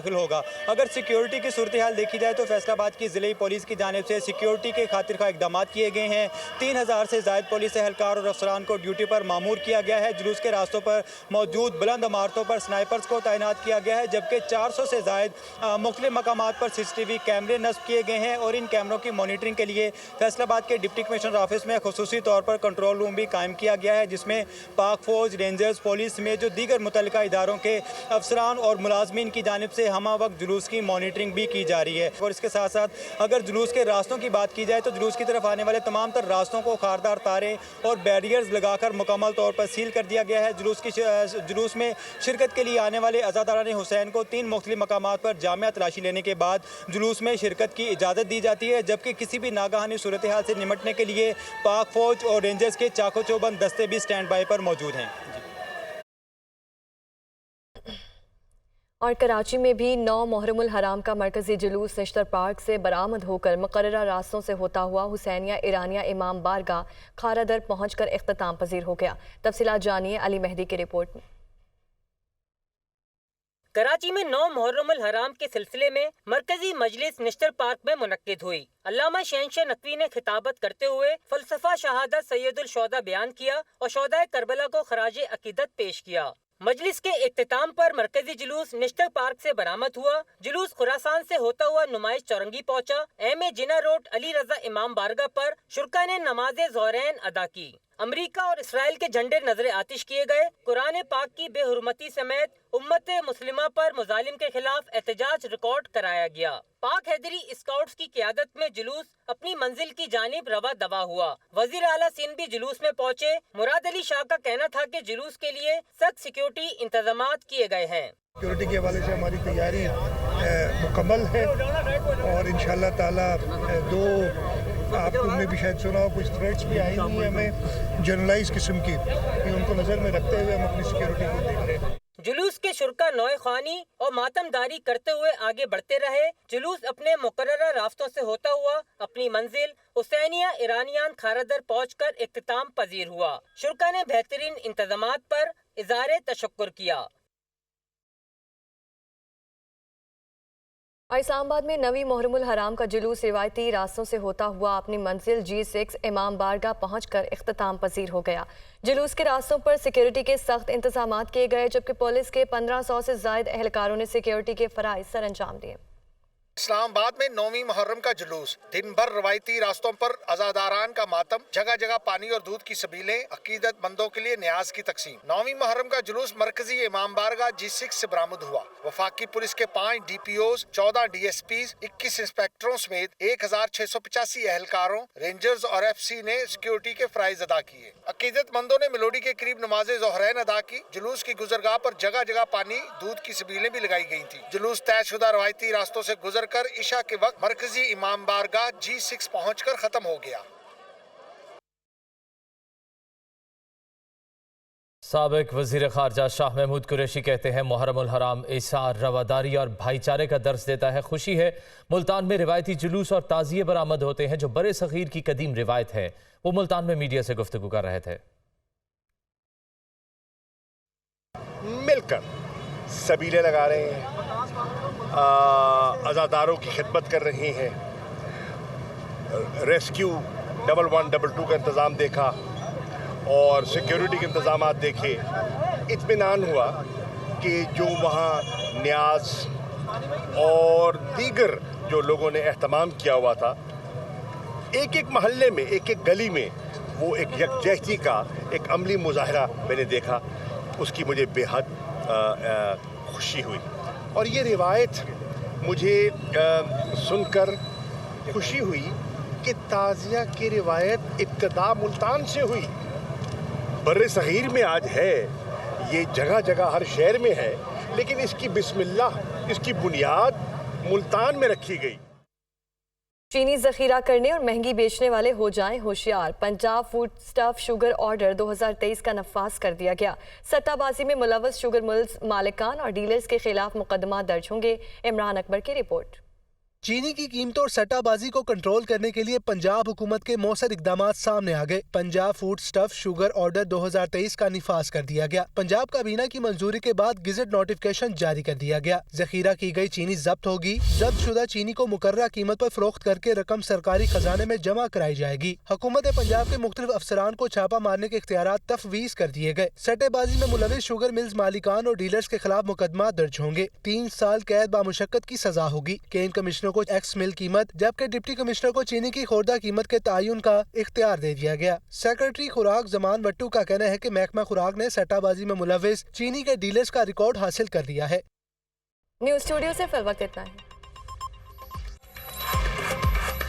داخل ہوگا۔ اگر سیکیورٹی کی صورتحال دیکھی جائے تو فیصل آباد کی ضلعی پولیس کی جانب سے سیکیورٹی کے خاطر خواہ اقدامات کیے گئے ہیں۔ 3000 سے زائد پولیس اہلکار اور افسران کو ڈیوٹی پر مامور کیا گیا ہے۔ جلوس کے راستوں پر موجود بلند عمارتوں پر سنائپرز کو تعینات کیا گیا ہے، جبکہ 400 سے زائد مختلف مقامات پر CCTV کیمرے نصب کیے گئے ہیں اور ان کیمروں کی مانیٹرنگ کے لیے فیصل آباد کے ڈپٹی کمشنر آفس میں خصوصی طور پر کنٹرول روم بھی قائم کیا گیا ہے، جس میں پاک فوج، رینجرز، پولیس سمیت جو دیگر متعلقہ اداروں کے افسران اور ملازمین کی جانب سے ہمہ وقت جلوس کی مانیٹرنگ بھی کی جا رہی ہے۔ اور اس کے ساتھ ساتھ اگر جلوس کے راستوں کی بات کی جائے تو جلوس کی طرف آنے والے تمام تر راستوں کو خاردار تاریں اور بیریئرز لگا کر مکمل طور پر سیل کر دیا گیا ہے۔ جلوس میں شرکت کے لیے آنے والے عزاداران حسین کو 3 مختلف مقامات پر جامع تلاشی لینے کے بعد جلوس میں شرکت کی اجازت دی جاتی ہے، جبکہ کسی بھی ناگہانی صورتحال سے نمٹنے کے لیے پاک فوج اور رینجرز کے چاقو چوبند دستے بھی سٹینڈ بائی پر موجود ہیں۔ اور کراچی میں بھی 9 محرم الحرام کا مرکزی جلوس نشتر پارک سے برآمد ہو کر مقررہ راستوں سے ہوتا ہوا حسینیہ ایرانیہ امام بارگاہ کھارا در پہنچ کر اختتام پذیر ہو گیا۔ تفصیلات جانیے علی مہدی کی رپورٹ میں۔ کراچی میں 9 محرم الحرام کے سلسلے میں مرکزی مجلس نشتر پارک میں منعقد ہوئی۔ علامہ شہنشاہ نقوی نے خطابت کرتے ہوئے فلسفہ شہادت سید الشہداء بیان کیا اور شہداء کربلا کو خراج عقیدت پیش کیا۔ مجلس کے اختتام پر مرکزی جلوس نشتر پارک سے برآمد ہوا۔ جلوس خراسان سے ہوتا ہوا نمائش چورنگی پہنچا۔ ایم اے جناح روڈ علی رضا امام بارگاہ پر شرکا نے نماز ظہرین ادا کی۔ امریکہ اور اسرائیل کے جھنڈے نظر آتش کیے گئے۔ قرآن پاک کی بے حرمتی سمیت امت مسلمہ پر مظالم کے خلاف احتجاج ریکارڈ کرایا گیا۔ پاک حیدری اسکاؤٹس کی قیادت میں جلوس اپنی منزل کی جانب رواں دوا ہوا۔ وزیر اعلیٰ سندھ بھی جلوس میں پہنچے۔ مراد علی شاہ کا کہنا تھا کہ جلوس کے لیے سخت سیکیورٹی انتظامات کیے گئے ہیں۔ سیکیورٹی کے حوالے سے ہماری تیاری مکمل ہے اور انشاءاللہ تعالی آپ نے بھی شاید سنا ہو کچھ تھریٹس بھی آئی ہوئی ہیں ہمیں جنرلائز قسم کی، ان کو نظر میں رکھتے ہوئے ہم اپنی سیکیورٹی کو دیکھ رہے ہیں۔ جلوس کے شرکا نوئے خوانی اور ماتم داری کرتے ہوئے آگے بڑھتے رہے۔ جلوس اپنے مقررہ راستوں سے ہوتا ہوا اپنی منزل حسینیہ ایرانیان کھارا در پہنچ کر اختتام پذیر ہوا۔ شرکا نے بہترین انتظامات پر اظہار تشکر کیا۔ اور اسلام آباد میں 9ویں محرم الحرام کا جلوس روایتی راستوں سے ہوتا ہوا اپنی منزل G6 امام بارگاہ پہنچ کر اختتام پذیر ہو گیا۔ جلوس کے راستوں پر سیکیورٹی کے سخت انتظامات کیے گئے، جبکہ پولیس کے 1500 سے زائد اہلکاروں نے سیکیورٹی کے فرائض سر انجام دیے۔ اسلام آباد میں 9ویں محرم کا جلوس دن بھر روایتی راستوں پر عزاداران کا ماتم، جگہ جگہ پانی اور دودھ کی سبیلیں، عقیدت مندوں کے لیے نیاز کی تقسیم۔ 9ویں محرم کا جلوس مرکزی امام بارگاہ G6 سے برآمد ہوا۔ وفاقی پولیس کے 5 DPOs، 14 DSPs، 21 انسپیکٹروں سمیت 1685 اہلکاروں، رینجرز اور FC نے سیکیورٹی کے فرائض ادا کیے۔ عقیدت مندوں نے ملوڈی کے قریب نماز ظہرین ادا کی۔ جلوس کی گزرگاہ پر جگہ جگہ پانی، دودھ کی سبیلیں بھی لگائی گئی تھیں۔ جلوس طے شدہ روایتی راستوں سے گزر کر عشاء کے وقت مرکزی امام بارگاہ G6 پہنچ کر ختم ہو گیا۔ سابق وزیر خارجہ شاہ محمود قریشی کہتے ہیں محرم الحرام ایثار، رواداری اور بھائی چارے کا درس دیتا ہے۔ خوشی ہے ملتان میں روایتی جلوس اور تعزیے برآمد ہوتے ہیں جو برے صغیر کی قدیم روایت ہے۔ وہ ملتان میں میڈیا سے گفتگو کر رہے تھے۔ مل کر سبیلے لگا رہے ہیں، عزاداروں کی خدمت کر رہی ہیں، ریسکیو 1122 کا انتظام دیکھا اور سیکیورٹی کے انتظامات دیکھے۔ اطمینان ہوا کہ جو وہاں نیاز اور دیگر جو لوگوں نے اہتمام کیا ہوا تھا، ایک ایک محلے میں، ایک ایک گلی میں وہ ایک یکجہتی کا ایک عملی مظاہرہ میں نے دیکھا، اس کی مجھے بے حد خوشی ہوئی۔ اور یہ روایت مجھے سن کر خوشی ہوئی کہ تعزیہ کی روایت ابتدا ملتان سے ہوئی، بر صغیر میں آج ہے، یہ جگہ جگہ ہر شہر میں ہے، لیکن اس کی بسم اللہ، اس کی بنیاد ملتان میں رکھی گئی۔ چینی ذخیرہ کرنے اور مہنگی بیچنے والے ہو جائیں ہوشیار، Punjab food staff sugar order 2023 کا نفاذ کر دیا گیا۔ سٹہ بازی میں ملوث شوگر ملز مالکان اور ڈیلرز کے خلاف مقدمات درج ہوں گے۔ عمران اکبر کی رپورٹ۔ چینی کی قیمتوں اور سٹہ کو کنٹرول کرنے کے لیے پنجاب حکومت کے مؤثر اقدامات سامنے آ گئے۔ Punjab food stuff sugar order 2023 کا نفاذ کر دیا گیا۔ پنجاب کابینہ کی منظوری کے بعد گزٹ نوٹیفکیشن جاری کر دیا گیا۔ ذخیرہ کی گئی چینی ضبط ہوگی۔ ضبط شدہ چینی کو مقررہ قیمت پر فروخت کر کے رقم سرکاری خزانے میں جمع کرائی جائے گی۔ حکومت پنجاب کے مختلف افسران کو چھاپہ مارنے کے اختیارات تفویض کر دیے گئے۔ سٹے بازی میں ملوث شوگر ملز مالکان اور ڈیلرز کے خلاف مقدمات درج ہوں گے۔ 3 سال قید بامشقت کی سزا ہوگی۔ کین کمشنر کو ایکس مل قیمت جبکہ ڈپٹی کمشنر کو چینی کی خوردہ قیمت کے تعین کا اختیار دے دیا گیا۔ سیکرٹری خوراک زمان وٹو کا کہنا ہے کہ محکمہ خوراک نے سٹہ بازی میں ملوث چینی کے ڈیلرز کا ریکارڈ حاصل کر لیا ہے۔ نیوز اسٹوڈیو سے فی الوقت اتنا ہے۔